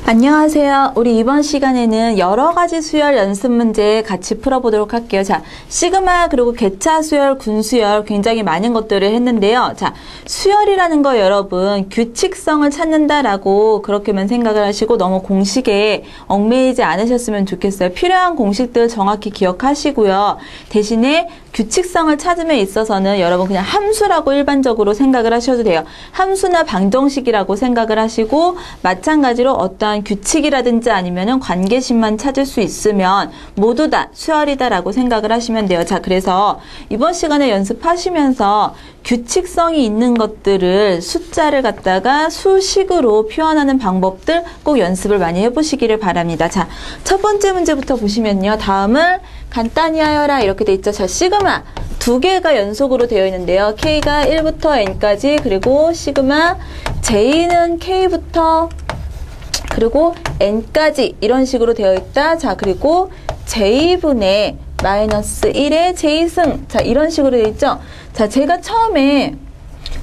안녕하세요. 우리 이번 시간에는 여러 가지 수열 연습 문제 같이 풀어보도록 할게요. 자, 시그마 그리고 개차 수열, 군수열 굉장히 많은 것들을 했는데요. 자, 수열이라는 거 여러분 규칙성을 찾는다라고 그렇게만 생각을 하시고 너무 공식에 얽매이지 않으셨으면 좋겠어요. 필요한 공식들 정확히 기억하시고요. 대신에 규칙성을 찾음에 있어서는 여러분 그냥 함수라고 일반적으로 생각을 하셔도 돼요. 함수나 방정식이라고 생각을 하시고 마찬가지로 어떠한 규칙이라든지 아니면은 관계식만 찾을 수 있으면 모두 다 수열이다라고 생각을 하시면 돼요. 자, 그래서 이번 시간에 연습하시면서 규칙성이 있는 것들을 숫자를 갖다가 수식으로 표현하는 방법들 꼭 연습을 많이 해보시기를 바랍니다. 자, 첫 번째 문제부터 보시면요. 다음을 간단히 하여라 이렇게 돼 있죠. 자, 시그마 두 개가 연속으로 되어 있는데요. K가 1부터 N까지 그리고 시그마 J는 K부터 그리고 N까지 이런 식으로 되어 있다. 자, 그리고 J분의 마이너스 1의 J승. 자, 이런 식으로 되어 있죠. 자, 제가 처음에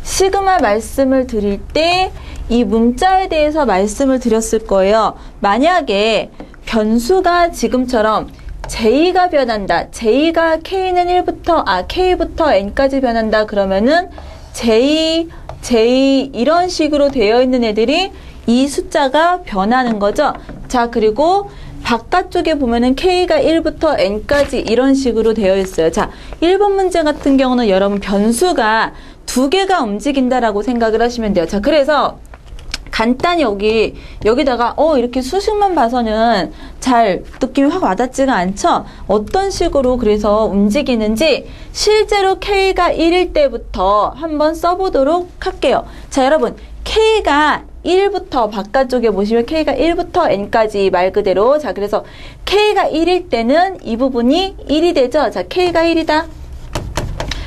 시그마 말씀을 드릴 때 이 문자에 대해서 말씀을 드렸을 거예요. 만약에 변수가 지금처럼 J가 변한다. J가 K부터 N까지 변한다. 그러면은 J 이런 식으로 되어 있는 애들이 이 숫자가 변하는 거죠. 자, 그리고 바깥쪽에 보면은 K가 1부터 N까지 이런 식으로 되어 있어요. 자, 1번 문제 같은 경우는 여러분 변수가 두 개가 움직인다라고 생각을 하시면 돼요. 자, 그래서 간단히 여기다가 이렇게 수식만 봐서는 잘 느낌이 확 와닿지가 않죠? 어떤 식으로 그래서 움직이는지 실제로 K가 1일 때부터 한번 써보도록 할게요. 자, 여러분 K가 1부터 바깥쪽에 보시면 K가 1부터 N까지 말 그대로. 자, 그래서 K가 1일 때는 이 부분이 1이 되죠? 자, K가 1이다.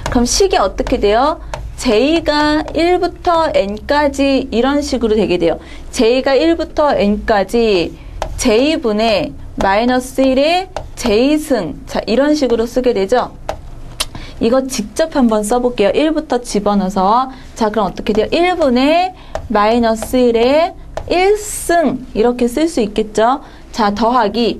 그럼 식이 어떻게 돼요? J가 1부터 N까지 이런 식으로 되게 돼요. J가 1부터 N까지 J분의 마이너스 1의 J승. 자, 이런 식으로 쓰게 되죠. 이거 직접 한번 써볼게요. 1부터 집어넣어서. 자, 그럼 어떻게 돼요? 1분의 마이너스 1의 1승. 이렇게 쓸 수 있겠죠? 자, 더하기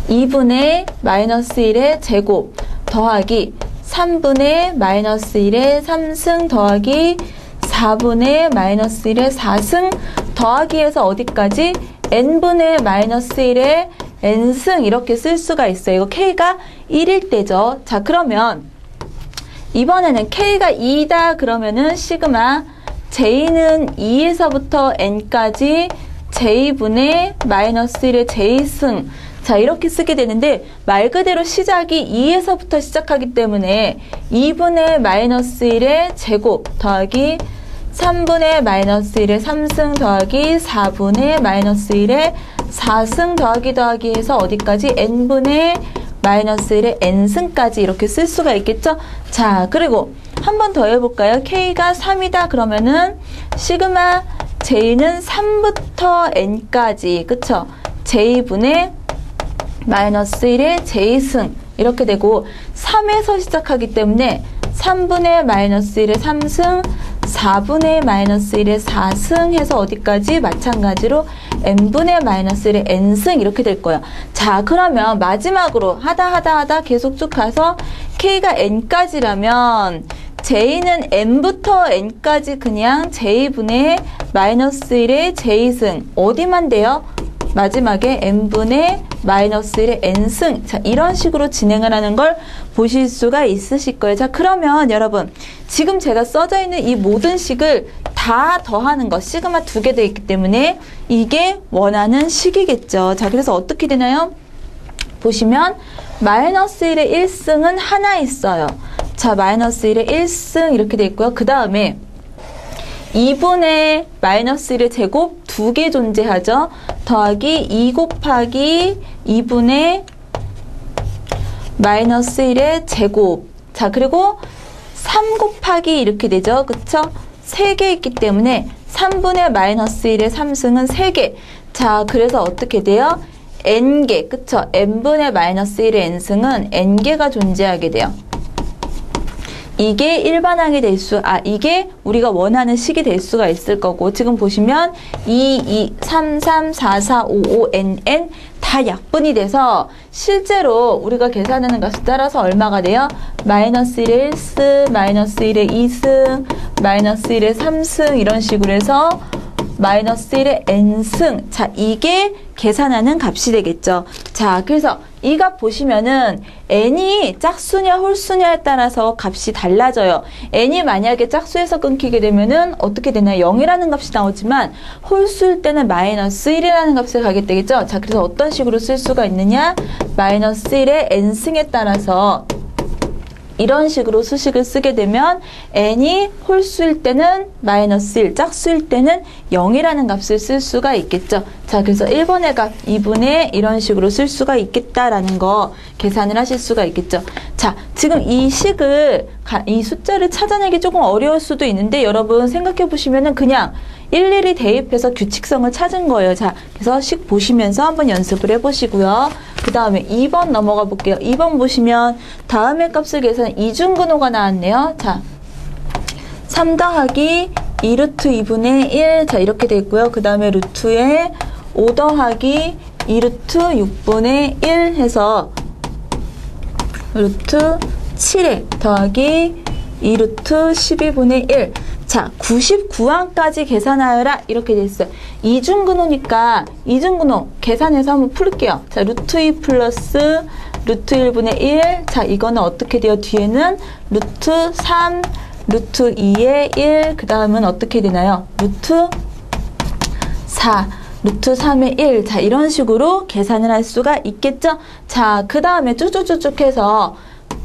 2분의 마이너스 1의 제곱. 더하기 3분의 마이너스 1의 3승. 더하기 4분의 마이너스 1의 4승. 더하기에서 어디까지? n분의 마이너스 1의 n승 이렇게 쓸 수가 있어요. 이거 K가 1일 때죠. 자, 그러면 이번에는 K가 2다 그러면은 시그마 J는 2에서부터 N까지 J분의 마이너스 1의 J승. 자, 이렇게 쓰게 되는데 말 그대로 시작이 2에서부터 시작하기 때문에 2분의 마이너스 1의 제곱 더하기 3분의 마이너스 1의 3승 더하기 4분의 마이너스 1의 4승 더하기 해서 어디까지? n분의 마이너스 1의 n승까지 이렇게 쓸 수가 있겠죠? 자, 그리고 한 번 더 해볼까요? K가 3이다 그러면은 시그마 J는 3부터 N까지 그쵸? J분의 마이너스 1의 J승 이렇게 되고 3에서 시작하기 때문에 3분의 마이너스 1의 3승 4분의 마이너스 1의 4승 해서 어디까지? 마찬가지로 n분의 마이너스 1의 n승 이렇게 될 거예요. 자, 그러면 마지막으로 하다 계속 쭉 가서 K가 n까지라면 J는 n부터 n까지 그냥 J분의 마이너스 1의 J승 어디만 돼요? 마지막에 n분의 마이너스 1의 n승. 자, 이런 식으로 진행을 하는 걸 보실 수가 있으실 거예요. 자, 그러면 여러분 지금 제가 써져 있는 이 모든 식을 다 더하는 거 시그마 두 개 돼 있기 때문에 이게 원하는 식이겠죠. 자, 그래서 어떻게 되나요? 보시면 마이너스 1의 1승은 하나 있어요. 자, 마이너스 1의 1승 이렇게 돼 있고요. 그 다음에 2분의 마이너스 1의 제곱 두 개 존재하죠. 더하기 2 곱하기 2분의 마이너스 1의 제곱. 자, 그리고 3 곱하기 이렇게 되죠. 그쵸? 3개 있기 때문에 3분의 마이너스 1의 3승은 3개. 자, 그래서 어떻게 돼요? n개. 그쵸? n분의 마이너스 1의 n승은 n개가 존재하게 돼요. 이게 일반항이 될 수, 이게 우리가 원하는 식이 될 수가 있을 거고, 지금 보시면 2, 3, 3, 4, 4, 5, 5, n 다 약분이 돼서 실제로 우리가 계산하는 값에 따라서 얼마가 돼요? 마이너스 1의 1승, 마이너스 1의 2승, 마이너스 1의 3승 이런 식으로 해서 마이너스 1의 n승. 자, 이게 계산하는 값이 되겠죠. 자, 그래서 이 값 보시면은 n이 짝수냐 홀수냐에 따라서 값이 달라져요. n이 만약에 짝수에서 끊기게 되면은 어떻게 되나요? 0이라는 값이 나오지만 홀수일 때는 마이너스 1이라는 값에 가게 되겠죠. 자, 그래서 어떤 식으로 쓸 수가 있느냐? 마이너스 1의 n승에 따라서 이런 식으로 수식을 쓰게 되면 n이 홀수일 때는 마이너스 1, 짝수일 때는 0이라는 값을 쓸 수가 있겠죠. 자, 그래서 1번의 값, 2분의 이런 식으로 쓸 수가 있겠다라는 거 계산을 하실 수가 있겠죠. 자, 지금 이 식을, 이 숫자를 찾아내기 조금 어려울 수도 있는데 여러분 생각해 보시면은 그냥 일일이 대입해서 규칙성을 찾은 거예요. 자, 그래서 식 보시면서 한번 연습을 해보시고요. 그 다음에 2번 넘어가 볼게요. 2번 보시면 다음의 값을 계산해 이중근호가 나왔네요. 자, 3 더하기 2 루트 2분의 1. 자, 이렇게 돼 있고요. 그 다음에 루트에 5 더하기 2 루트 6분의 1 해서 루트 7에 더하기 2 루트 12분의 1. 자, 99항까지 계산하여라 이렇게 돼 있어요. 이중근호니까 이중근호 계산해서 한번 풀게요. 자, 루트 2 플러스 루트 1분의 1. 자, 이거는 어떻게 돼요? 뒤에는 루트 3 루트 2의 1. 그 다음은 어떻게 되나요? 루트 4 루트 3의 1. 자, 이런 식으로 계산을 할 수가 있겠죠? 자, 그 다음에 쭉쭉쭉쭉 해서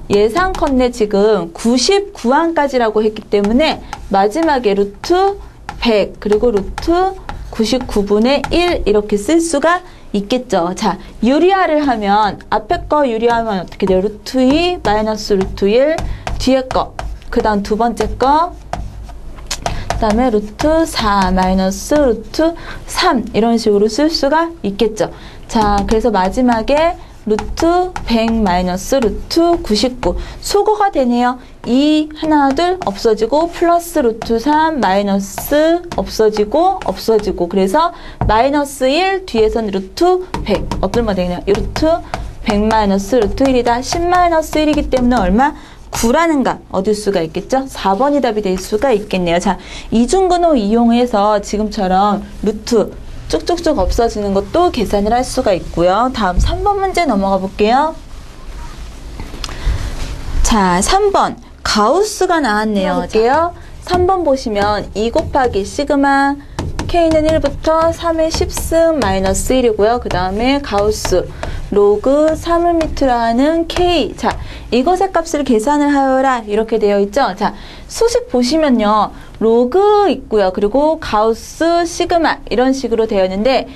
예상컨대 지금 99항까지라고 했기 때문에 마지막에 루트 100 그리고 루트 99분의 1 이렇게 쓸 수가 있겠죠. 자, 유리화를 하면 앞에 거 유리화하면 어떻게 돼요? 루트 2 마이너스 루트 1 뒤에 거 그 다음 두 번째 거 그 다음에 루트 4 마이너스 루트 3 이런 식으로 쓸 수가 있겠죠. 자, 그래서 마지막에 루트 100 마이너스 루트 99 수거가 되네요. 2 하나 둘 없어지고 플러스 루트 3 마이너스 없어지고 그래서 마이너스 1 뒤에서는 루트 100 어떨마 되냐 루트 100 마이너스 루트 1이다. 10 마이너스 1이기 때문에 얼마? 9라는 값 얻을 수가 있겠죠? 4번이 답이 될 수가 있겠네요. 자, 이중근호 이용해서 지금처럼 루트 쭉쭉쭉 없어지는 것도 계산을 할 수가 있고요. 다음 3번 문제 넘어가 볼게요. 자, 3번 가우스가 나왔네요. 볼게요. 3번 보시면 2 곱하기 시그마 K는 1부터 3의 10승 마이너스 1이고요. 그 다음에 가우스 로그 3을 밑으로 하는 K. 자, 이것의 값을 계산을 하여라 이렇게 되어 있죠. 자, 수식 보시면요. 로그 있고요. 그리고 가우스, 시그마 이런 식으로 되어 있는데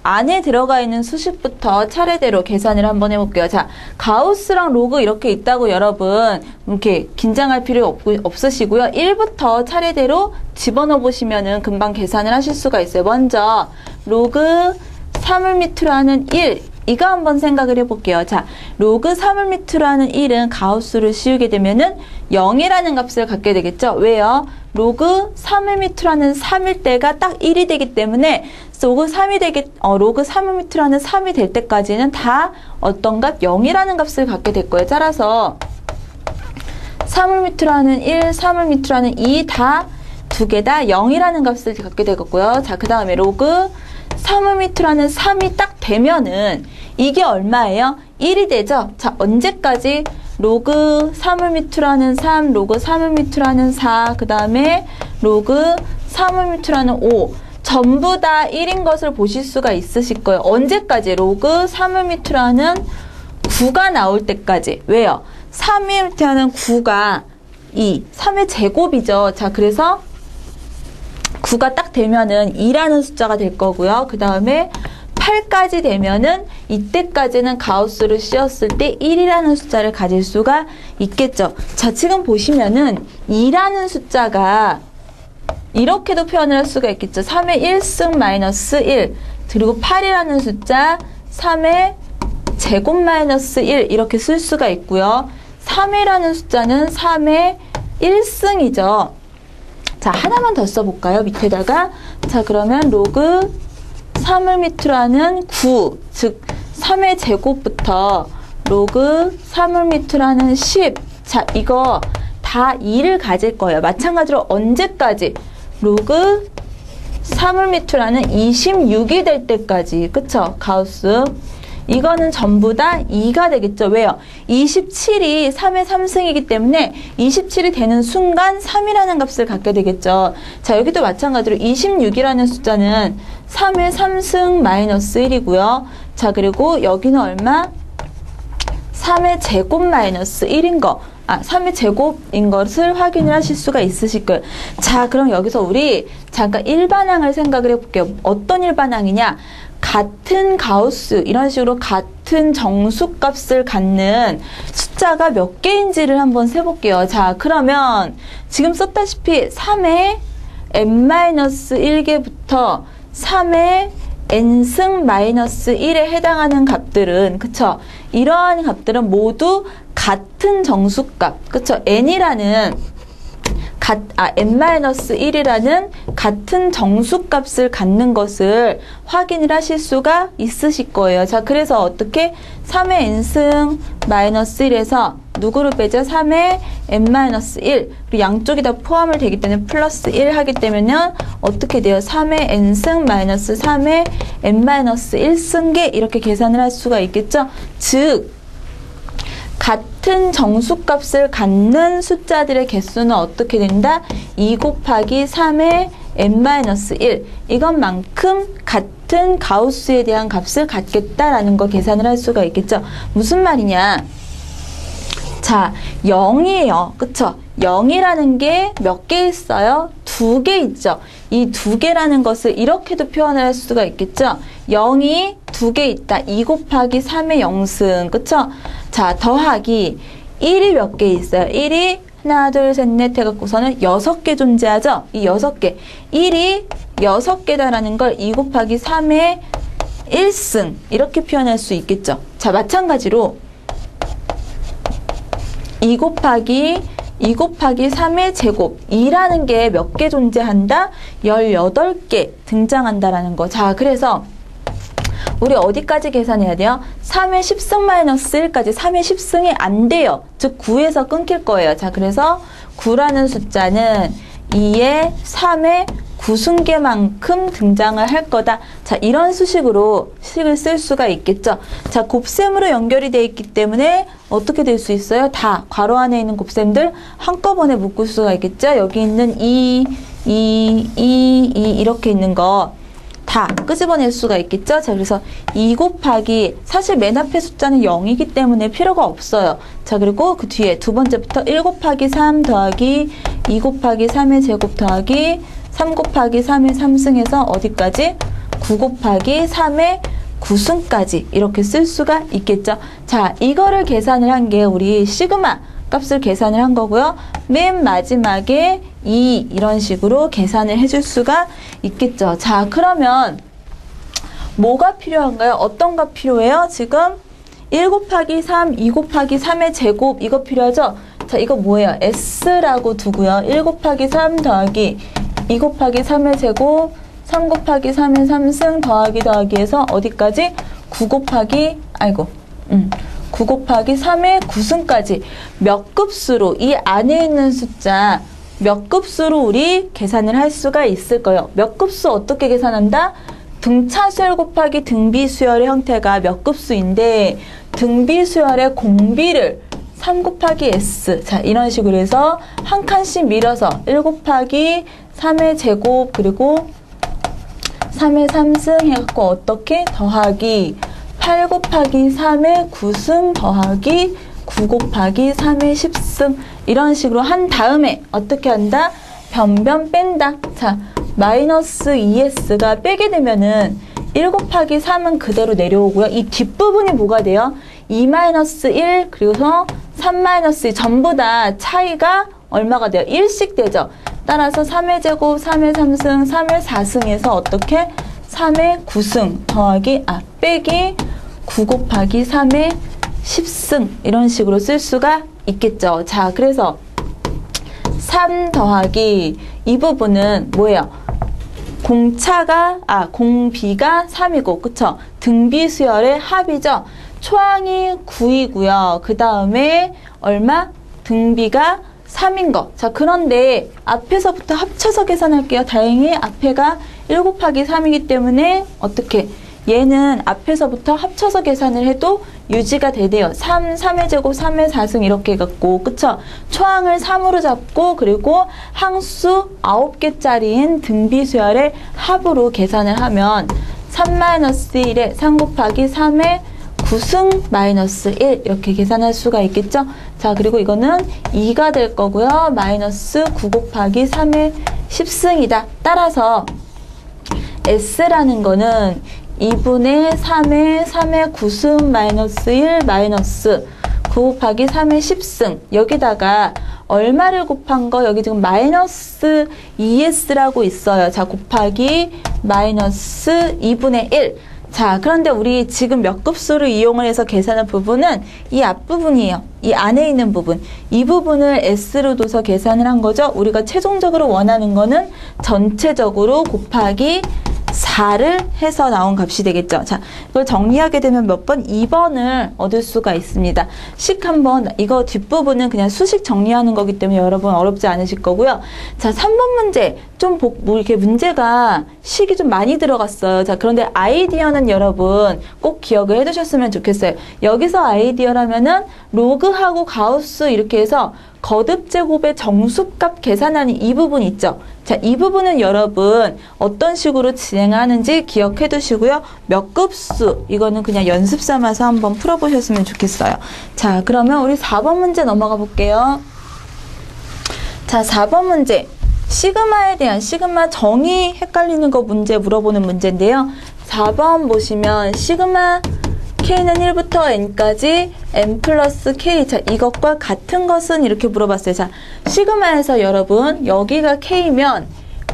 안에 들어가 있는 수식부터 차례대로 계산을 한번 해볼게요. 자, 가우스랑 로그 이렇게 있다고 여러분 이렇게 긴장할 필요 없으시고요. 1부터 차례대로 집어넣어 보시면은 금방 계산을 하실 수가 있어요. 먼저 로그 3을 밑으로 하는 1 이거 한번 생각을 해볼게요. 자, 로그 3을 밑으로 하는 1은 가우스를 씌우게 되면은 0이라는 값을 갖게 되겠죠. 왜요? 로그 3을 밑으로 하는 3일 때가 딱 1이 되기 때문에 로그 3을 밑으로 하는 3이 될 때까지는 다 어떤 값? 0이라는 값을 갖게 될 거예요. 따라서 3을 밑으로 하는 1, 3을 밑으로 하는 2 다 두 개 다 0이라는 값을 갖게 되겠고요. 자, 그 다음에 로그 3을 밑으로 하는 3이 딱 되면은 이게 얼마예요? 1이 되죠? 자, 언제까지? 로그 3을 밑으로 하는 3, 로그 3을 밑으로 하는 4, 그 다음에 로그 3을 밑으로 하는 5. 전부 다 1인 것을 보실 수가 있으실 거예요. 언제까지? 로그 3을 밑으로 하는 9가 나올 때까지. 왜요? 3을 밑으로 하는 9가 3의 제곱이죠. 자, 그래서 9가 딱 되면은 2라는 숫자가 될 거고요. 그 다음에 8까지 되면은 이때까지는 가우스를 씌웠을 때 1이라는 숫자를 가질 수가 있겠죠. 자, 지금 보시면은 2라는 숫자가 이렇게도 표현을 할 수가 있겠죠. 3의 1승 마이너스 1 그리고 8이라는 숫자 3의 제곱 마이너스 1 이렇게 쓸 수가 있고요. 3이라는 숫자는 3의 1승이죠. 자, 하나만 더 써볼까요? 밑에다가. 자, 그러면 로그 3을 밑으로 하는 9, 즉 3의 제곱부터 로그 3을 밑으로 하는 10. 자, 이거 다 2를 가질 거예요. 마찬가지로 언제까지? 로그 3을 밑으로 하는 26이 될 때까지. 그쵸? 가우스. 이거는 전부 다 2가 되겠죠. 왜요? 27이 3의 3승이기 때문에 27이 되는 순간 3이라는 값을 갖게 되겠죠. 자, 여기도 마찬가지로 26이라는 숫자는 3의 3승 마이너스 1이고요. 자, 그리고 여기는 얼마? 3의 제곱 마이너스 1인 거. 3의 제곱인 것을 확인을 하실 수가 있으실 거예요. 자, 그럼 여기서 우리 잠깐 일반항을 생각을 해볼게요. 어떤 일반항이냐? 같은 가우스, 이런 식으로 같은 정수값을 갖는 숫자가 몇 개인지를 한번 세볼게요. 자, 그러면 지금 썼다시피 3의 n-1개부터 3의 n승 마이너스 1에 해당하는 값들은, 그쵸? 이러한 값들은 모두 같은 정수값, 그쵸? n이라는 n-1이라는 같은 정수값을 갖는 것을 확인을 하실 수가 있으실 거예요. 자, 그래서 어떻게 3의 n승 마이너스 1에서 누구를 빼죠? 3의 n-1. 그리고 양쪽이 다 포함을 되기 때문에 플러스 1 하기 때문에 어떻게 돼요? 3의 n승 마이너스 3의 n-1승계 이렇게 계산을 할 수가 있겠죠? 즉, 같은 정수값을 갖는 숫자들의 개수는 어떻게 된다? 2 곱하기 3의 n-1 이것만큼 같은 가우스에 대한 값을 갖겠다라는 거 계산을 할 수가 있겠죠. 무슨 말이냐? 자, 0이에요. 그쵸? 0이라는 게 몇 개 있어요? 2개 있죠. 이 2개라는 것을 이렇게도 표현을 할 수가 있겠죠. 0이 2개 있다. 2 곱하기 3의 0승. 그쵸? 자, 더하기 1이 몇 개 있어요? 1이 하나, 둘, 셋, 넷 해갖고서는 6개 존재하죠? 이 6개. 1이 6개다라는 걸 2 곱하기 3의 1승. 이렇게 표현할 수 있겠죠. 자, 마찬가지로 2 곱하기 3의 제곱 2라는 게 몇 개 존재한다? 18개 등장한다라는 거. 자, 그래서 우리 어디까지 계산해야 돼요? 3의 10승 마이너스 1까지 3의 10승이 안 돼요. 즉 9에서 끊길 거예요. 자, 그래서 9라는 숫자는 2의 3의 9승계만큼 등장을 할 거다. 자, 이런 수식으로 식을 쓸 수가 있겠죠. 자, 곱셈으로 연결이 되어 있기 때문에 어떻게 될 수 있어요? 다 괄호 안에 있는 곱셈들 한꺼번에 묶을 수가 있겠죠. 여기 있는 2 이렇게 있는 거 다 끄집어낼 수가 있겠죠. 자, 그래서 2 곱하기 사실 맨 앞에 숫자는 0이기 때문에 필요가 없어요. 자, 그리고 그 뒤에 두 번째부터 1 곱하기 3 더하기 2 곱하기 3의 제곱 더하기 3 곱하기 3의 3승에서 어디까지? 9 곱하기 3의 9승까지 이렇게 쓸 수가 있겠죠. 자, 이거를 계산을 한 게 우리 시그마 값을 계산을 한 거고요. 맨 마지막에 2 이런 식으로 계산을 해줄 수가 있겠죠. 자, 그러면 뭐가 필요한가요? 어떤 거 필요해요? 지금 1 곱하기 3, 2 곱하기 3의 제곱 이거 필요하죠? 자, 이거 뭐예요? S라고 두고요. 1 곱하기 3 더하기 2 곱하기 3의 제곱 3 곱하기 3의 3승 더하기 해서 어디까지? 9 곱하기 3의 9승까지 몇 급수로 이 안에 있는 숫자 몇 급수로 우리 계산을 할 수가 있을 거예요. 몇 급수 어떻게 계산한다? 등차수열 곱하기 등비수열의 형태가 몇 급수인데 등비수열의 공비를 3 곱하기 S 자, 이런 식으로 해서 한 칸씩 밀어서 1 곱하기 3의 제곱 그리고 3의 3승 해갖고 어떻게 더하기 8 곱하기 3의 9승 더하기 9 곱하기 3의 10승 이런 식으로 한 다음에 어떻게 한다? 변변 뺀다. 자, 마이너스 2S가 빼게 되면은 1 곱하기 3은 그대로 내려오고요. 이 뒷부분이 뭐가 돼요? 2-1 그리고서 3-2 전부 다 차이가 얼마가 돼요? 1씩 되죠. 따라서 3의 제곱, 3의 3승, 3의 4승에서 어떻게? 3의 9승 더하기 빼기 9 곱하기 3의 10승 이런 식으로 쓸 수가 있겠죠. 자, 그래서 3 더하기 이 부분은 뭐예요? 공비가 3이고, 그쵸? 등비 수열의 합이죠. 초항이 9이고요. 그 다음에 얼마? 등비가 3인 거. 자, 그런데 앞에서부터 합쳐서 계산할게요. 다행히 앞에가 1 곱하기 3이기 때문에 어떻게? 얘는 앞에서부터 합쳐서 계산을 해도 유지가 되대요. 3의 제곱, 3의 4승 이렇게 해갖고, 그쵸? 초항을 3으로 잡고, 그리고 항수 9개짜리인 등비수열의 합으로 계산을 하면 3-1에 3 곱하기 3의 9승 마이너스 1 이렇게 계산할 수가 있겠죠? 자, 그리고 이거는 2가 될 거고요. 마이너스 9 곱하기 3의 10승이다. 따라서 S라는 거는 2분의 3의 9승 마이너스 1 마이너스 9 곱하기 3의 10승 여기다가 얼마를 곱한 거 여기 지금 마이너스 2S라고 있어요. 자, 곱하기 마이너스 2분의 1. 자, 그런데 우리 지금 몇 급수를 이용을 해서 계산한 부분은 이 앞부분이에요. 이 안에 있는 부분. 이 부분을 S로 둬서 계산을 한 거죠. 우리가 최종적으로 원하는 거는 전체적으로 곱하기 4를 해서 나온 값이 되겠죠. 자, 이걸 정리하게 되면 몇 번? 2번을 얻을 수가 있습니다. 식 한번, 이거 뒷부분은 그냥 수식 정리하는 거기 때문에 여러분 어렵지 않으실 거고요. 자, 3번 문제. 좀 이렇게 문제가 식이 좀 많이 들어갔어요. 자, 그런데 아이디어는 여러분 꼭 기억을 해 두셨으면 좋겠어요. 여기서 아이디어라면은 로그하고 가우스 이렇게 해서 거듭 제곱의 정수값 계산하는 이 부분 있죠. 자, 이 부분은 여러분 어떤 식으로 진행하는지 기억해 두시고요. 몇 급수 이거는 그냥 연습 삼아서 한번 풀어보셨으면 좋겠어요. 자, 그러면 우리 4번 문제 넘어가 볼게요. 자, 4번 문제. 시그마에 대한 시그마 정의 헷갈리는 거 문제 물어보는 문제인데요. 4번 보시면 시그마 K는 1부터 N까지 N 플러스 K. 자, 이것과 같은 것은 이렇게 물어봤어요. 자, 시그마에서 여러분, 여기가 K면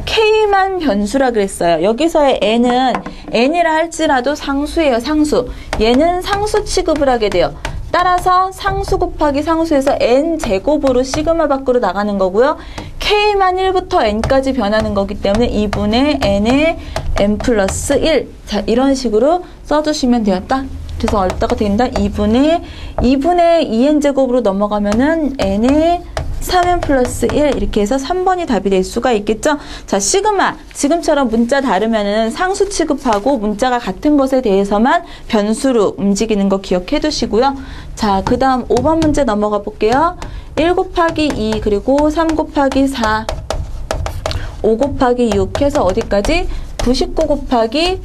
K만 변수라 그랬어요. 여기서의 N은 N이라 할지라도 상수예요, 상수. 얘는 상수 취급을 하게 돼요. 따라서 상수 곱하기 상수에서 N제곱으로 시그마 밖으로 나가는 거고요. K만 1부터 N까지 변하는 거기 때문에 2분의 N의 N 플러스 1. 자, 이런 식으로 써주시면 되었다. 그래서 얼따가 된다. 2분의 2N제곱으로 넘어가면은 N의 3N 플러스 1 이렇게 해서 3번이 답이 될 수가 있겠죠. 자, 시그마 지금처럼 문자 다르면은 상수 취급하고 문자가 같은 것에 대해서만 변수로 움직이는 거 기억해 두시고요. 자, 그 다음 5번 문제 넘어가 볼게요. 1 곱하기 2 그리고 3 곱하기 4 5 곱하기 6 해서 어디까지? 99 곱하기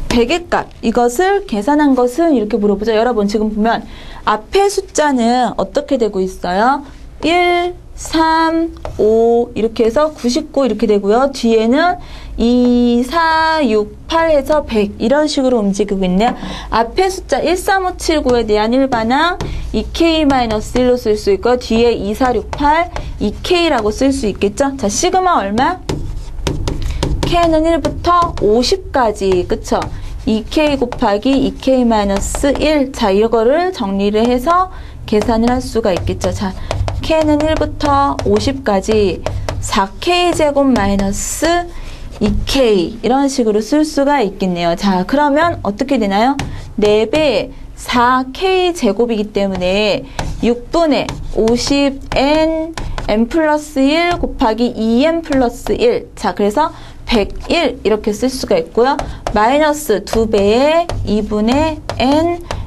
100의 값 이것을 계산한 것은 이렇게 물어보죠. 여러분 지금 보면 앞에 숫자는 어떻게 되고 있어요? 1, 3, 5 이렇게 해서 99 이렇게 되고요. 뒤에는 2, 4, 6, 8 해서 100 이런 식으로 움직이고 있네요. 앞에 숫자 13579에 대한 일반항 2K-1로 쓸 수 있고요. 뒤에 2468 2K라고 쓸 수 있겠죠. 자, 시그마 얼마? K는 1부터 50까지 그쵸? 2K 곱하기 2K-1 자, 이거를 정리를 해서 계산을 할 수가 있겠죠. 자, K는 1부터 50까지 4K제곱 마이너스 2K 이런 식으로 쓸 수가 있겠네요. 자, 그러면 어떻게 되나요? 4배 4K제곱이기 때문에 6분의 50N N 플러스 1 곱하기 2N 플러스 1 자, 그래서 101 이렇게 쓸 수가 있고요. 마이너스 2배의 2분의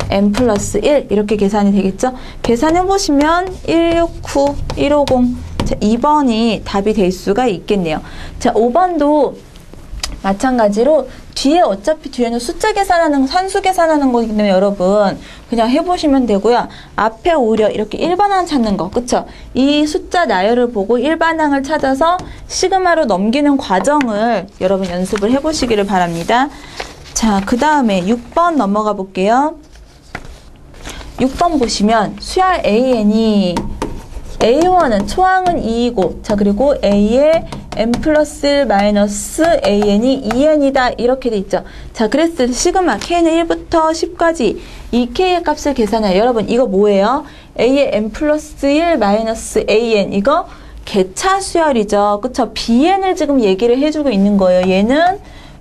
N 플러스 1 이렇게 계산이 되겠죠. 계산해보시면 169, 150 자, 2번이 답이 될 수가 있겠네요. 자, 5번도 마찬가지로 뒤에 어차피 뒤에는 숫자 계산하는 산수 계산하는 거기 때문에 여러분 그냥 해보시면 되고요. 앞에 오히려 이렇게 일반항 찾는 거 그쵸? 이 숫자 나열을 보고 일반항을 찾아서 시그마로 넘기는 과정을 여러분 연습을 해보시기를 바랍니다. 자, 그 다음에 6번 넘어가 볼게요. 6번 보시면 수열 AN이 A1은 초항은 2이고 자, 그리고 A의 N 플러스 1 마이너스 AN이 2N이다 이렇게 돼 있죠. 자, 그랬을 때 시그마 K는 1부터 10까지 이 K의 값을 계산해요. 여러분 이거 뭐예요? a의 n 플러스 1 마이너스 an 이거 개차 수열이죠. 그쵸? bn을 지금 얘기를 해주고 있는 거예요. 얘는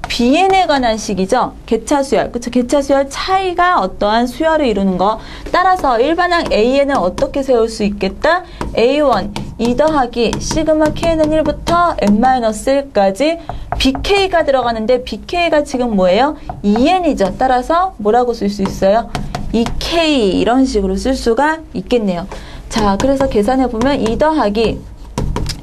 bn에 관한 식이죠. 개차 수열. 그쵸? 개차 수열 차이가 어떠한 수열을 이루는 거. 따라서 일반항 an을 어떻게 세울 수 있겠다? a1 2 더하기 시그마 k는 1부터 n-1까지 bk가 들어가는데 bk가 지금 뭐예요? 2n이죠. 따라서 뭐라고 쓸 수 있어요? 2k 이런 식으로 쓸 수가 있겠네요. 자, 그래서 계산해보면 2 더하기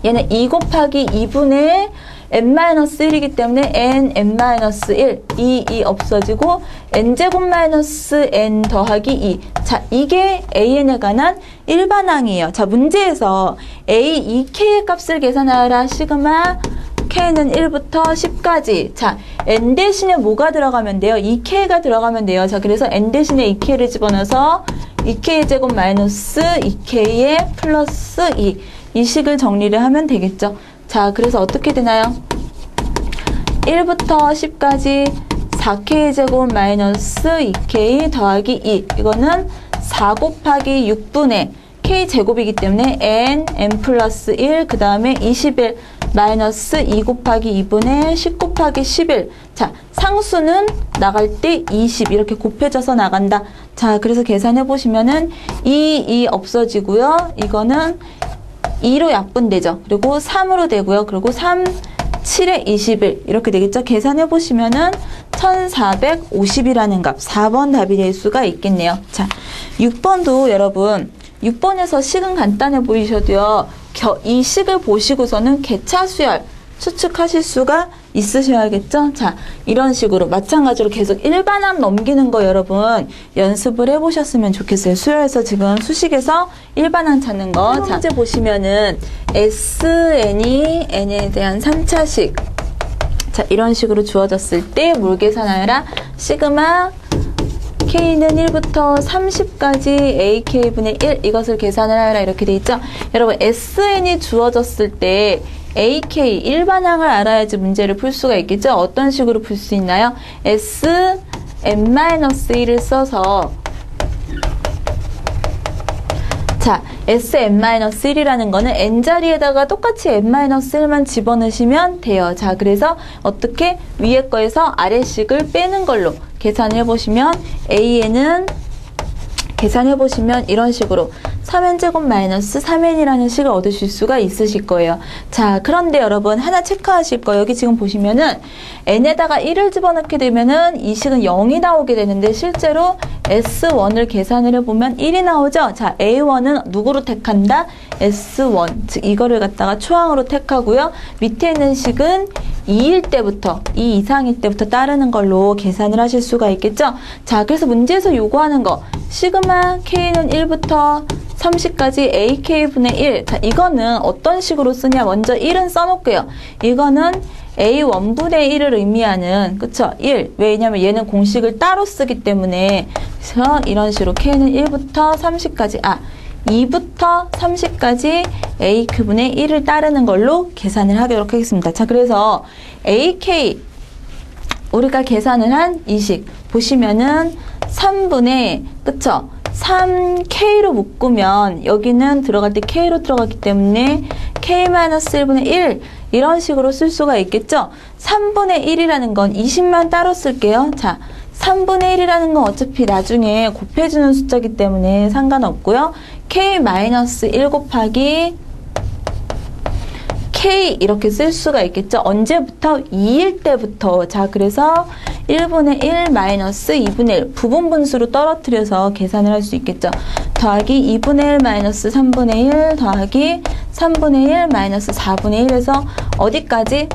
얘는 2 곱하기 2분의 n-1이기 때문에 n-1 2 없어지고 n제곱 마이너스 n 더하기 2. 자, 이게 an에 관한 일반항이에요. 자, 문제에서 a 2k의 값을 계산하라. 시그마 k는 1부터 10까지. 자, n 대신에 뭐가 들어가면 돼요? 2k가 들어가면 돼요. 자, 그래서 n 대신에 2k를 집어넣어서 2k의 제곱 마이너스 2k의 플러스 2. 이 식을 정리를 하면 되겠죠. 자, 그래서 어떻게 되나요? 1부터 10까지 4k 제곱 마이너스 2k 더하기 2. 이거는 4 곱하기 6분의 k 제곱이기 때문에 n 플러스 1, 그 다음에 21 마이너스 2 곱하기 2분의 10 곱하기 11. 자, 상수는 나갈 때 20 이렇게 곱해져서 나간다. 자, 그래서 계산해 보시면은 2 없어지고요. 이거는 2로 약분되죠. 그리고 3으로 되고요. 그리고 3, 7에 21 이렇게 되겠죠. 계산해 보시면은 1450이라는 값 4번 답이 될 수가 있겠네요. 자, 6번도 여러분 6번에서 식은 간단해 보이셔도요. 이 식을 보시고서는 개차 수열 추측하실 수가 있으셔야겠죠. 자, 이런 식으로 마찬가지로 계속 일반항 넘기는 거 여러분 연습을 해보셨으면 좋겠어요. 수열에서 지금 수식에서 일반항 찾는 거. 자, 문제 보시면은 SN이 N에 대한 3차식. 자, 이런 식으로 주어졌을 때 뭘 계산하여라? 시그마 K는 1부터 30까지 AK분의 1 이것을 계산을 하여라 이렇게 돼 있죠. 여러분 SN이 주어졌을 때 AK 일반항을 알아야지 문제를 풀 수가 있겠죠. 어떤 식으로 풀 수 있나요? Sn-1을 써서 자, Sn-1이라는 거는 n자리에다가 똑같이 n-1만 집어넣으시면 돼요. 자, 그래서 어떻게 위에 거에서 아래식을 빼는 걸로 계산을 해보시면 AN은 계산해보시면 이런 식으로 3n제곱 마이너스 3n이라는 식을 얻으실 수가 있으실 거예요. 자, 그런데 여러분 하나 체크하실 거 여기 지금 보시면은 n에다가 1을 집어넣게 되면은 이 식은 0이 나오게 되는데 실제로 S1을 계산을 해보면 1이 나오죠. 자, A1은 누구로 택한다? S1, 즉 이거를 갖다가 초항으로 택하고요. 밑에 있는 식은 2일 때부터 2 이상일 때부터 따르는 걸로 계산을 하실 수가 있겠죠. 자, 그래서 문제에서 요구하는 거 시그마 K는 1부터 30까지 AK분의 1. 자, 이거는 어떤 식으로 쓰냐? 먼저 1은 써놓을게요. 이거는 A1분의 1을 의미하는, 그쵸? 1. 왜냐면 얘는 공식을 따로 쓰기 때문에. 그래서 이런 식으로 K는 1부터 30까지, 2부터 30까지 AK분의 1을 따르는 걸로 계산을 하도록 하겠습니다. 자, 그래서 AK, 우리가 계산을 한 이 식. 보시면은 3분의, 그쵸? 3K로 묶으면 여기는 들어갈 때 K로 들어갔기 때문에 K-1분의 1 이런 식으로 쓸 수가 있겠죠. 3분의 1이라는 건 20만 따로 쓸게요. 자, 3분의 1이라는 건 어차피 나중에 곱해주는 숫자이기 때문에 상관없고요. K-1 곱하기 K 이렇게 쓸 수가 있겠죠. 언제부터? 2일 때부터. 자, 그래서 1분의 1 마이너스 2분의 1 부분 분수로 떨어뜨려서 계산을 할 수 있겠죠. 더하기 2분의 1 마이너스 3분의 1 더하기 3분의 1 마이너스 4분의 1 해서 어디까지?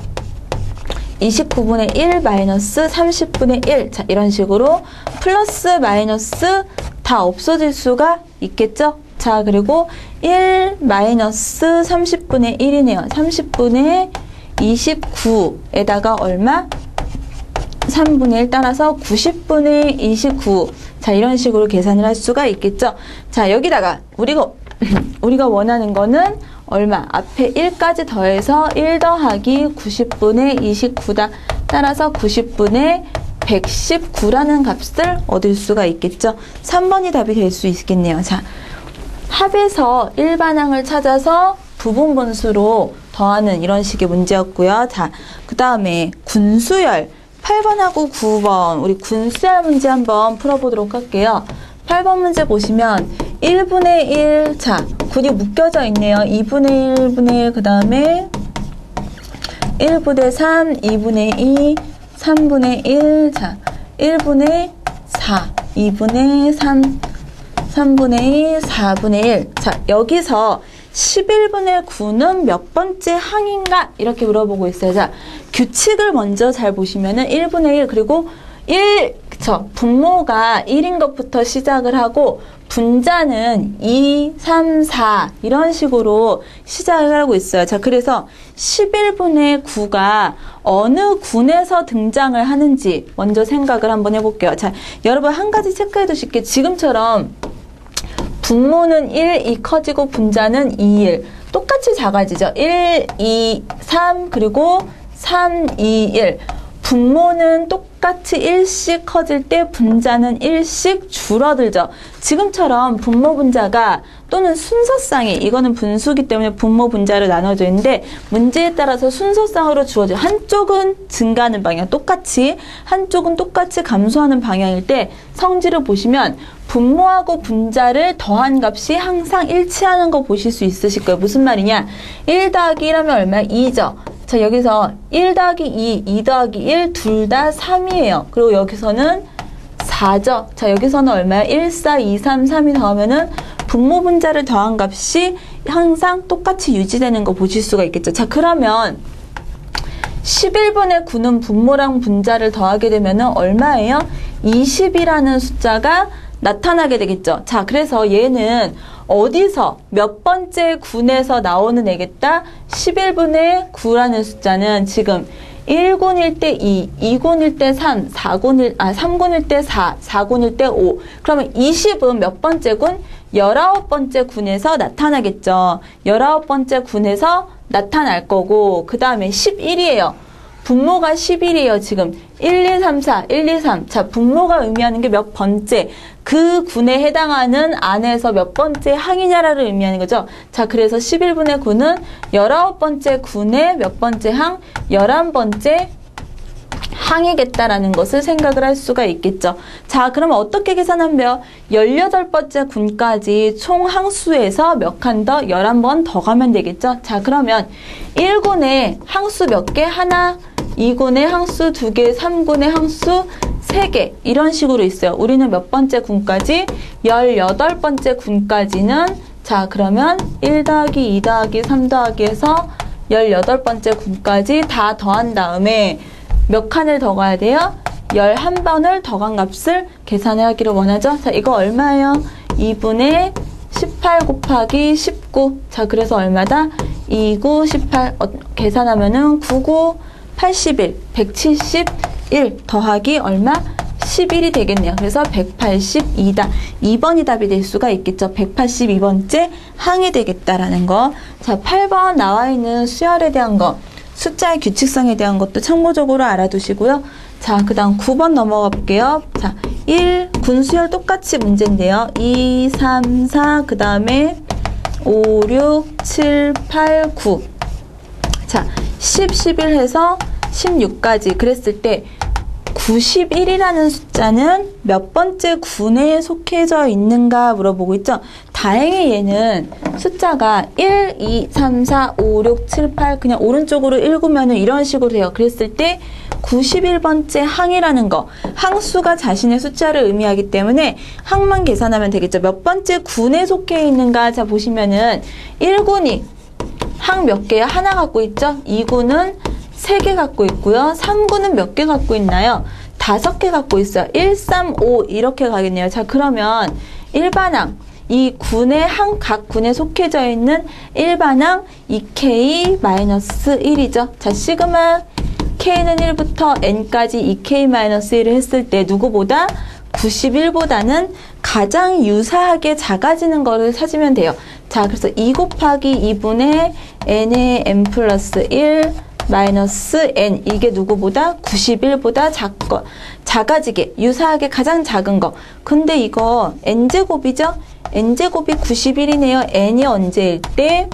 29분의 1 마이너스 30분의 1. 자, 이런 식으로 플러스 마이너스 다 없어질 수가 있겠죠. 자, 그리고 1 마이너스 30분의 1이네요. 30분의 29에다가 얼마? 3분의 1 따라서 90분의 29. 자, 이런 식으로 계산을 할 수가 있겠죠. 자, 여기다가 우리가 원하는 거는 얼마? 앞에 1까지 더해서 1 더하기 90분의 29다. 따라서 90분의 119라는 값을 얻을 수가 있겠죠. 3번이 답이 될 수 있겠네요. 자, 합에서 일반항을 찾아서 부분 분수로 더하는 이런 식의 문제였고요. 자, 그 다음에 군수열 8번하고 9번 우리 군수열 문제 한번 풀어보도록 할게요. 8번 문제 보시면 1분의 1, 자, 군이 묶여져 있네요. 2분의 1분의 1, 그 다음에 1분의 3, 2분의 2, 3분의 1, 자, 1분의 4, 2분의 3, 3분의 2, 4분의 1. 자, 여기서 11분의 9는 몇 번째 항인가? 이렇게 물어보고 있어요. 자, 규칙을 먼저 잘 보시면은 1분의 1, 그리고 1, 그쵸. 분모가 1인 것부터 시작을 하고, 분자는 2, 3, 4, 이런 식으로 시작을 하고 있어요. 자, 그래서 11분의 9가 어느 군에서 등장을 하는지 먼저 생각을 한번 해볼게요. 자, 여러분 한 가지 체크해 두실 게 지금처럼 분모는 1, 2 커지고 분자는 2, 1. 똑같이 작아지죠. 1, 2, 3, 그리고 3, 2, 1. 분모는 똑같이 1씩 커질 때 분자는 1씩 줄어들죠. 지금처럼 분모 분자가 또는 순서상이 이거는 분수기 때문에 분모 분자로 나눠져 있는데 문제에 따라서 순서상으로 주어져 한쪽은 증가하는 방향 똑같이 한쪽은 똑같이 감소하는 방향일 때 성질을 보시면 분모하고 분자를 더한 값이 항상 일치하는 거 보실 수 있으실 거예요. 무슨 말이냐? 1 더하기 1 하면 얼마야? 2죠. 자, 여기서 1 더하기 2, 2 더하기 1, 둘 다 3이에요. 그리고 여기서는 4죠. 자, 여기서는 얼마야? 1, 4, 2, 3, 3이 더하면은 분모 분자를 더한 값이 항상 똑같이 유지되는 거 보실 수가 있겠죠. 자, 그러면 11분의 9는 분모랑 분자를 더하게 되면은 얼마예요? 20이라는 숫자가 나타나게 되겠죠. 자, 그래서 얘는 어디서 몇 번째 군에서 나오는 애겠다? 11분의 9라는 숫자는 지금 1군일 때 2, 2군일 때 3, 3군일 때 4, 4군일 때 5. 그러면 20은 몇 번째 군? 19번째 군에서 나타나겠죠. 19번째 군에서 나타날 거고, 그 다음에 11이에요. 분모가 11이에요. 지금 1, 2, 3, 4, 1, 2, 3. 자, 분모가 의미하는 게 몇 번째, 그 군에 해당하는 안에서 몇 번째 항이냐를 의미하는 거죠. 자, 그래서 11분의 9는 19번째 군의 몇 번째 항? 11번째 항이겠다라는 것을 생각을 할 수가 있겠죠. 자, 그러면 어떻게 계산하면 18번째 군까지 총 항수에서 몇 칸 더? 11번 더 가면 되겠죠. 자, 그러면 1군에 항수 몇 개? 하나, 2군에 항수 2개, 3군에 항수 3개 이런 식으로 있어요. 우리는 몇 번째 군까지? 18번째 군까지는 자, 그러면 1 더하기 2 더하기 3 더하기 해서 18번째 군까지 다 더한 다음에 몇 칸을 더 가야 돼요? 11번을 더 간 값을 계산하기를 원하죠. 자, 이거 얼마예요? 2분의 18 곱하기 19. 자, 그래서 얼마다? 2, 9, 18. 계산하면은 9, 9, 81, 171 더하기 얼마? 11이 되겠네요. 그래서 182다. 2번이 답이 될 수가 있겠죠. 182번째 항이 되겠다라는 거. 자, 8번 나와 있는 수열에 대한 거. 숫자의 규칙성에 대한 것도 참고적으로 알아두시고요. 자, 그 다음 9번 넘어가 볼게요. 자, 1, 군수열 똑같이 문제인데요. 2, 3, 4, 그 다음에 5, 6, 7, 8, 9. 자, 10, 11 해서 16까지 그랬을 때 91이라는 숫자는 몇 번째 군에 속해져 있는가 물어보고 있죠. 다행히 얘는 숫자가 1, 2, 3, 4, 5, 6, 7, 8 그냥 오른쪽으로 읽으면 이런 식으로 돼요. 그랬을 때 91번째 항이라는 거, 항수가 자신의 숫자를 의미하기 때문에 항만 계산하면 되겠죠. 몇 번째 군에 속해 있는가. 자, 보시면은 1군이 항 몇 개야? 하나 갖고 있죠. 2군은 3개 갖고 있고요. 3군은 몇 개 갖고 있나요? 5개 갖고 있어요. 1, 3, 5 이렇게 가겠네요. 자, 그러면 일반항, 이 군의 각 군에 속해져 있는 일반항 2k-1이죠. 자, 시그마 k는 1부터 n까지 2k-1을 했을 때 누구보다 91보다는 가장 유사하게 작아지는 거를 찾으면 돼요. 자, 그래서 2 곱하기 2분의 n의 n 플러스 1 마이너스 n, 이게 누구보다 91보다 작아지게, 유사하게 가장 작은 거. 근데 이거 n제곱이죠? n제곱이 91이네요. n이 언제일 때?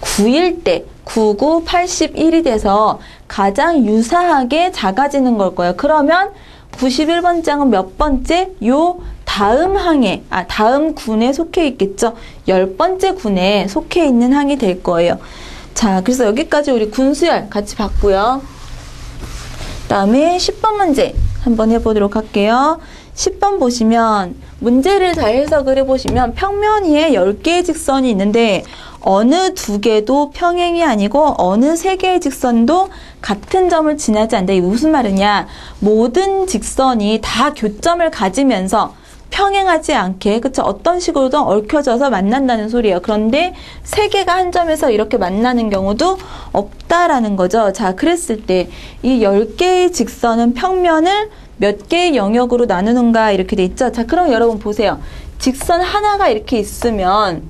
9일 때. 99, 81이 돼서 가장 유사하게 작아지는 걸 거예요. 그러면 91번 장은 몇 번째? 요 다음 항에, 다음 군에 속해 있겠죠? 10번째 군에 속해 있는 항이 될 거예요. 자, 그래서 여기까지 우리 군수열 같이 봤고요. 다음에 10번 문제 한번 해보도록 할게요. 10번 보시면 문제를 잘 해석을 해보시면 평면 위에 10개의 직선이 있는데 어느 2개도 평행이 아니고 어느 3개의 직선도 같은 점을 지나지 않는다. 이게 무슨 말이냐? 모든 직선이 다 교점을 가지면서 평행하지 않게, 그쵸? 어떤 식으로든 얽혀져서 만난다는 소리예요. 그런데 3개가 한 점에서 이렇게 만나는 경우도 없다라는 거죠. 자, 그랬을 때 이 10개의 직선은 평면을 몇 개의 영역으로 나누는가 이렇게 돼 있죠. 자, 그럼 여러분 보세요. 직선 하나가 이렇게 있으면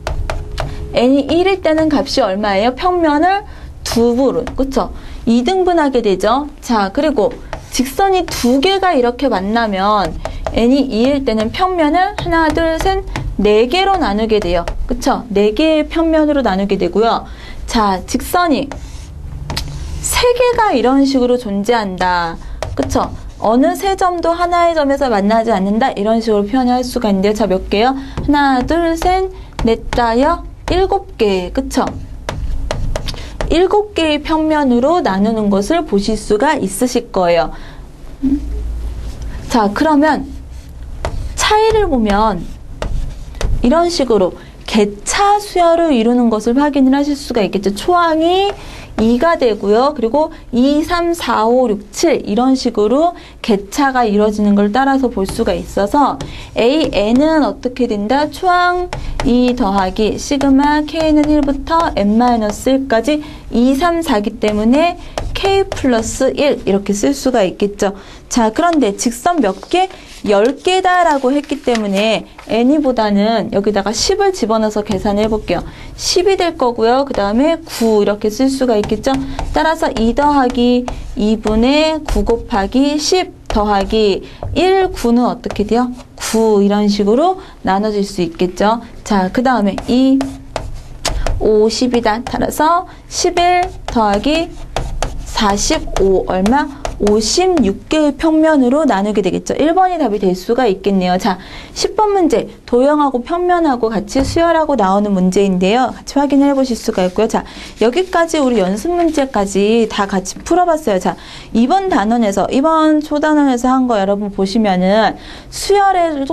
n이 1일 때는 값이 얼마예요? 평면을 2부로, 그쵸? 2등분하게 되죠. 자, 그리고 직선이 2개가 이렇게 만나면 n이 2일 때는 평면을 하나, 둘, 셋, 4개로 나누게 돼요. 그쵸? 4개의 평면으로 나누게 되고요. 자, 직선이 3개가 이런 식으로 존재한다. 그쵸? 어느 세 점도 하나의 점에서 만나지 않는다. 이런 식으로 표현할 수가 있는데요. 자, 몇 개요? 하나, 둘, 셋, 넷, 다섯, 7개. 그쵸? 7개의 평면으로 나누는 것을 보실 수가 있으실 거예요. 자, 그러면 차이를 보면 이런 식으로 개차 수열을 이루는 것을 확인을 하실 수가 있겠죠. 초항이 2가 되고요. 그리고 2, 3, 4, 5, 6, 7 이런 식으로 개차가 이루어지는 걸 따라서 볼 수가 있어서 AN은 어떻게 된다? 초항 2 더하기 시그마 K는 1부터 N-1까지 2, 3, 4기 때문에 K 플러스 1 이렇게 쓸 수가 있겠죠. 자, 그런데 직선 몇 개? 10개다 라고 했기 때문에 n이보다는 여기다가 10을 집어넣어서 계산해 볼게요. 10이 될 거고요. 그 다음에 9 이렇게 쓸 수가 있겠죠. 따라서 2 더하기 2분의 9 곱하기 10 더하기 1, 9는 어떻게 돼요? 9 이런 식으로 나눠질 수 있겠죠. 자, 그 다음에 2, 5, 10이다. 따라서 11 더하기 45 얼마? 56개의 평면으로 나누게 되겠죠. 1번이 답이 될 수가 있겠네요. 자, 10번 문제 도형하고 평면하고 같이 수열하고 나오는 문제인데요. 같이 확인을 해보실 수가 있고요. 자, 여기까지 우리 연습 문제까지 다 같이 풀어봤어요. 자, 이번 초단원에서 한 거 여러분 보시면은 수열을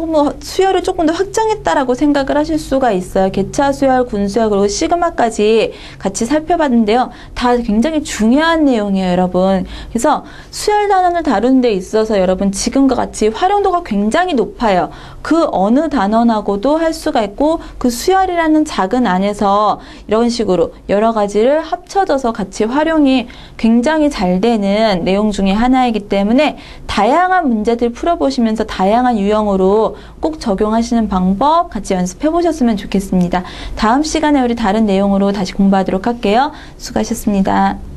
조금 더 확장했다라고 생각을 하실 수가 있어요. 개차 수열, 군수열 그리고 시그마까지 같이 살펴봤는데요. 다 굉장히 중요한 내용이에요, 여러분. 그래서 수열 단원을 다루는 데 있어서 여러분 지금과 같이 활용도가 굉장히 높아요. 그 어느 단원하고도 할 수가 있고 그 수열이라는 작은 안에서 이런 식으로 여러 가지를 합쳐져서 같이 활용이 굉장히 잘 되는 내용 중에 하나이기 때문에 다양한 문제들 풀어보시면서 다양한 유형으로 꼭 적용하시는 방법 같이 연습해 보셨으면 좋겠습니다. 다음 시간에 우리 다른 내용으로 다시 공부하도록 할게요. 수고하셨습니다.